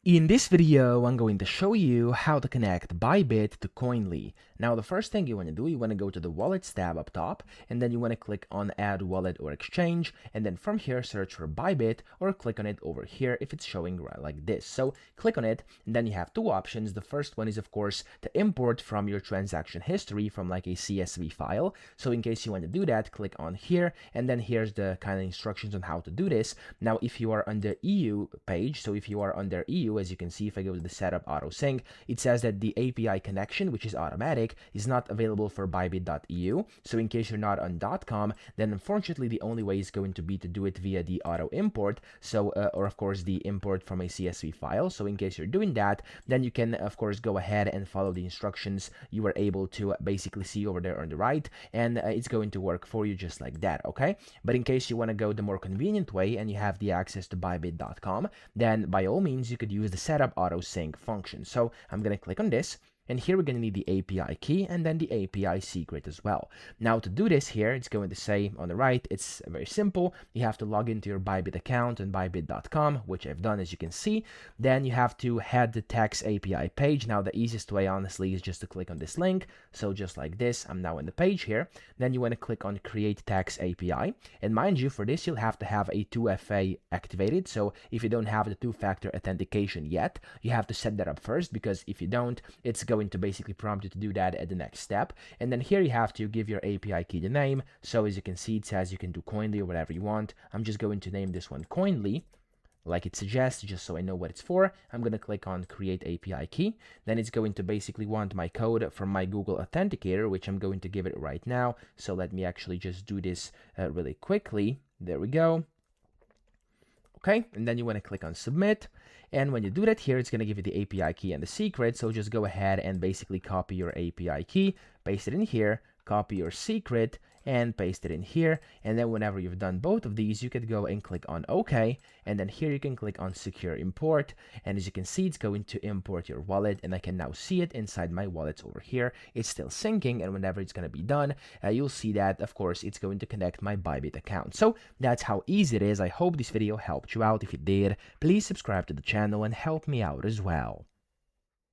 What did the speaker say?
In this video, I'm going to show you how to connect Bybit to Koinly. Now, the first thing you want to do, you want to go to the Wallets tab up top, and then you want to click on Add Wallet or Exchange, and then from here, search for Bybit, or click on it over here if it's showing right like this. So, click on it, and then you have two options. The first one is, of course, to import from your transaction history from like a CSV file. So, in case you want to do that, click on here, and then here's the kind of instructions on how to do this. Now, if you are on the EU page, so if you are under EU, as you can see, if I go to the setup auto sync, it says that the API connection, which is automatic, is not available for bybit.eu. So in case you're not on .com, then unfortunately the only way is going to be to do it via the auto import. So or of course the import from a CSV file. So in case you're doing that, then you can of course go ahead and follow the instructions you were able to basically see over there on the right, and it's going to work for you just like that. Okay, but in case you want to go the more convenient way and you have the access to bybit.com, then by all means you could use the setup auto sync function. So I'm going to click on this, and here we're going to need the API key and then the API secret as well. Now to do this here, it's going to say on the right, it's very simple. You have to log into your Bybit account on bybit.com, which I've done as you can see. Then you have to head the tax API page. Now the easiest way honestly is just to click on this link. So just like this, I'm now in the page here. Then you want to click on create tax API. And mind you, for this you'll have to have a 2FA activated. So if you don't have the two-factor authentication yet, you have to set that up first, because if you don't, it's going to basically prompt you to do that at the next step. And then here you have to give your API key the name. So as you can see, it says you can do Koinly or whatever you want. I'm just going to name this one Koinly, like it suggests, just so I know what it's for. I'm going to click on create API key. Then it's going to basically want my code from my Google Authenticator, which I'm going to give it right now. So let me actually just do this really quickly. There we go. Okay, and then you want to click on submit. And when you do that here, it's going to give you the API key and the secret. So just go ahead and basically copy your API key, paste it in here, copy your secret, and paste it in here. And then whenever you've done both of these, you could go and click on OK. And then here you can click on secure import. And as you can see, it's going to import your wallet. And I can now see it inside my wallets over here. It's still syncing. And whenever it's going to be done, you'll see that, of course, it's going to connect my Bybit account. So that's how easy it is. I hope this video helped you out. If it did, please subscribe to the channel and help me out as well.